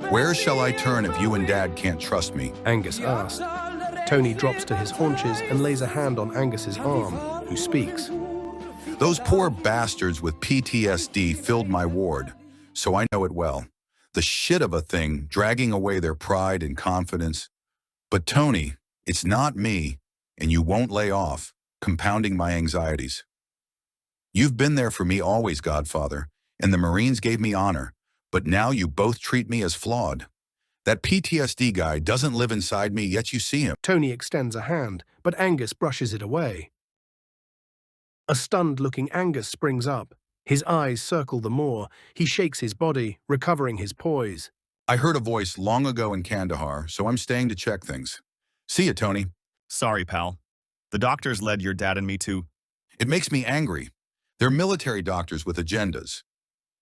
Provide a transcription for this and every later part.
Where shall I turn if you and Dad can't trust me? Angus asked. Tony drops to his haunches and lays a hand on Angus's arm, who speaks. Those poor bastards with PTSD filled my ward, so I know it well. The shit of a thing, dragging away their pride and confidence. But Tony, it's not me, and you won't lay off, compounding my anxieties. You've been there for me always, Godfather, and the Marines gave me honor, but now you both treat me as flawed. That PTSD guy doesn't live inside me, yet you see him. Tony extends a hand, but Angus brushes it away. A stunned-looking Angus springs up. His eyes circle the moor. He shakes his body, recovering his poise. I heard a voice long ago in Kandahar, so I'm staying to check things. See ya, Tony. Sorry, pal. The doctors led your dad and me to... It makes me angry. They're military doctors with agendas.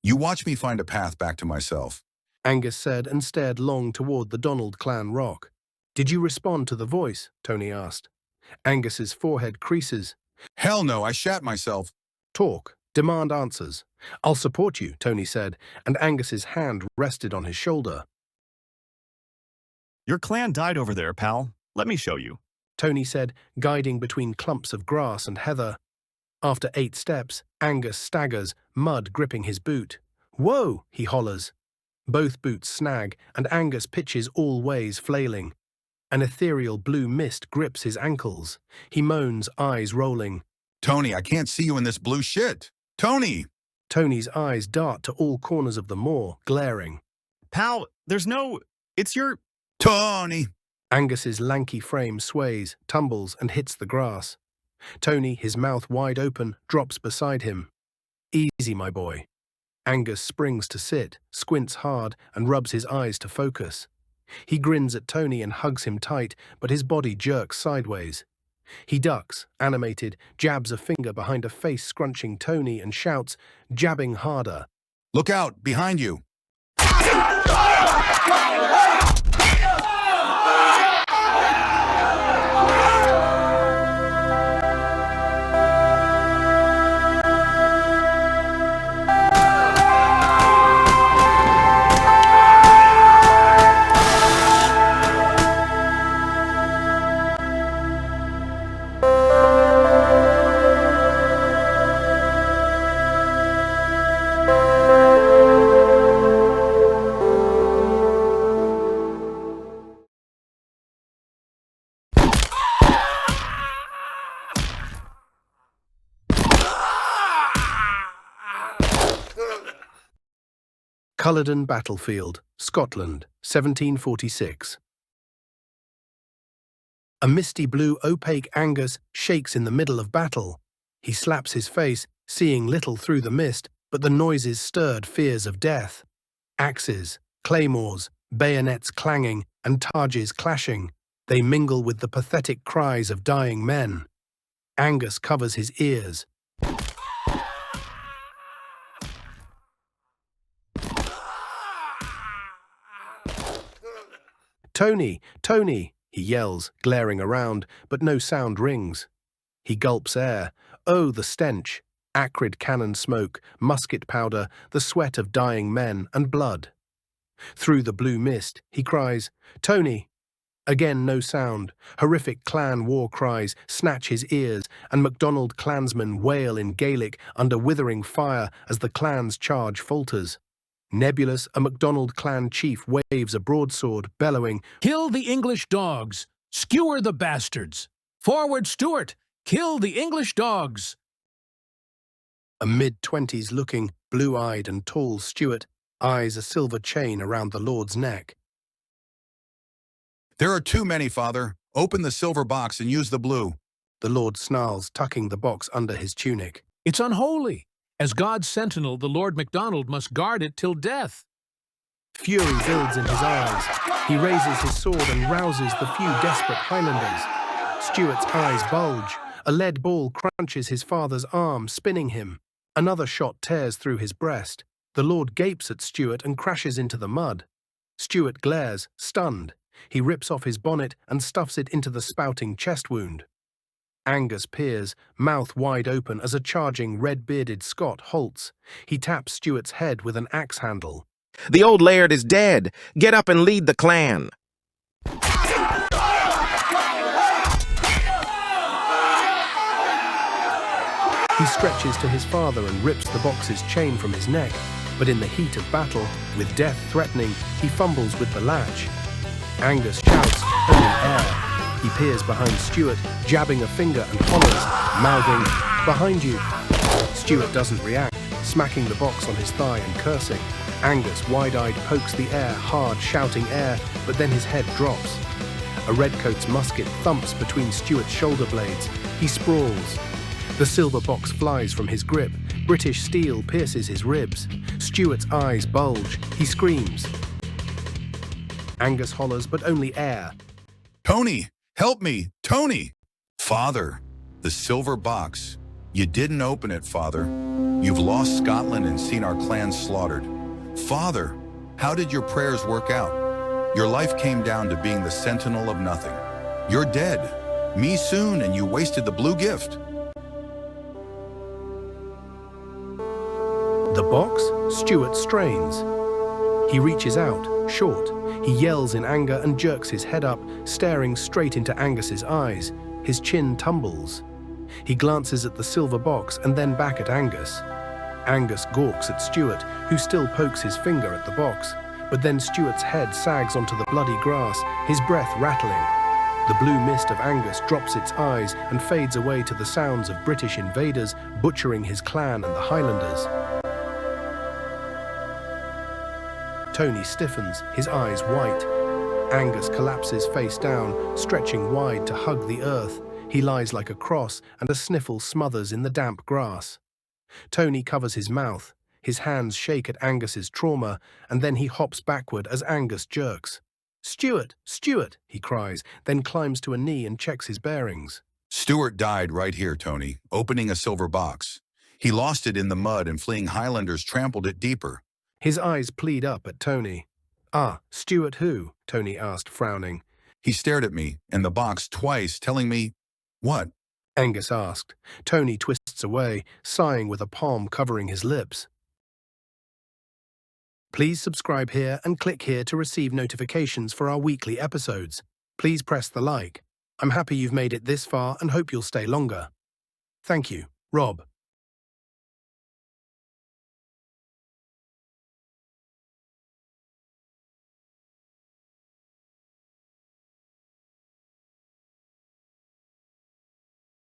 You watch me find a path back to myself. Angus said and stared long toward the Donald clan rock. Did you respond to the voice? Tony asked. Angus's forehead creases. Hell no, I shat myself. Talk. Demand answers. I'll support you, Tony said, and Angus's hand rested on his shoulder. Your clan died over there, pal. Let me show you. Tony said, guiding between clumps of grass and heather. After 8 steps, Angus staggers, mud gripping his boot. Whoa, he hollers. Both boots snag, and Angus pitches all ways, flailing. An ethereal blue mist grips his ankles. He moans, eyes rolling. Tony, I can't see you in this blue shit. Tony! Tony's eyes dart to all corners of the moor, glaring. Pal, there's no... It's your... Tony! Angus's lanky frame sways, tumbles, and hits the grass. Tony, his mouth wide open, drops beside him. Easy, my boy. Angus springs to sit, squints hard, and rubs his eyes to focus. He grins at Tony and hugs him tight, but his body jerks sideways. He ducks, animated, jabs a finger behind a face scrunching Tony and shouts, jabbing harder. Look out, behind you! Culloden Battlefield, Scotland, 1746. A misty blue opaque Angus shakes in the middle of battle. He slaps his face, seeing little through the mist, but the noises stirred fears of death. Axes, claymores, bayonets clanging, and targes clashing. They mingle with the pathetic cries of dying men. Angus covers his ears. Tony, Tony, he yells, glaring around, but no sound rings. He gulps air. Oh, the stench. Acrid cannon smoke, musket powder, the sweat of dying men, and blood. Through the blue mist, he cries, Tony. Again no sound. Horrific clan war cries snatch his ears, and MacDonald clansmen wail in Gaelic under withering fire as the clan's charge falters. Nebulous, a MacDonald clan chief waves a broadsword, bellowing, Kill the English dogs! Skewer the bastards! Forward, Stuart! Kill the English dogs! A mid-20s looking, blue-eyed and tall Stuart eyes a silver chain around the lord's neck. There are too many, Father. Open the silver box and use the blue. The lord snarls, tucking the box under his tunic. It's unholy. As God's sentinel, the Lord MacDonald must guard it till death. Fury builds in his eyes. He raises his sword and rouses the few desperate Highlanders. Stuart's eyes bulge. A lead ball crunches his father's arm, spinning him. Another shot tears through his breast. The lord gapes at Stuart and crashes into the mud. Stuart glares, stunned. He rips off his bonnet and stuffs it into the spouting chest wound. Angus peers, mouth wide open as a charging red-bearded Scot halts. He taps Stuart's head with an axe handle. The old laird is dead. Get up and lead the clan. He stretches to his father and rips the box's chain from his neck, but in the heat of battle, with death threatening, he fumbles with the latch. Angus shouts, only air. He peers behind Stuart, jabbing a finger and hollers, mouthing, "Behind you." Stuart doesn't react, smacking the box on his thigh and cursing. Angus, wide-eyed, pokes the air hard, shouting air, but then his head drops. A redcoat's musket thumps between Stuart's shoulder blades. He sprawls. The silver box flies from his grip. British steel pierces his ribs. Stuart's eyes bulge. He screams. Angus hollers, but only air. Tony, help me, Tony! Father, the silver box. You didn't open it, Father. You've lost Scotland and seen our clan slaughtered. Father, how did your prayers work out? Your life came down to being the sentinel of nothing. You're dead. Me soon, and you wasted the blue gift. The box, Stuart strains. He reaches out, short. He yells in anger and jerks his head up, staring straight into Angus's eyes. His chin tumbles. He glances at the silver box and then back at Angus. Angus gawks at Stuart, who still pokes his finger at the box. But then Stuart's head sags onto the bloody grass, his breath rattling. The blue mist of Angus drops its eyes and fades away to the sounds of British invaders butchering his clan and the Highlanders. Tony stiffens, his eyes white. Angus collapses face down, stretching wide to hug the earth. He lies like a cross, and a sniffle smothers in the damp grass. Tony covers his mouth. His hands shake at Angus's trauma, and then he hops backward as Angus jerks. "Stuart! Stuart!" he cries, then climbs to a knee and checks his bearings. Stuart died right here, Tony, opening a silver box. He lost it in the mud and fleeing Highlanders trampled it deeper. His eyes plead up at Tony. "Ah, Stuart who?" Tony asked, frowning. He stared at me and the box twice, telling me, "What?" Angus asked. Tony twists away, sighing with a palm covering his lips. Please subscribe here and click here to receive notifications for our weekly episodes. Please press the like. I'm happy you've made it this far and hope you'll stay longer. Thank you, Rob.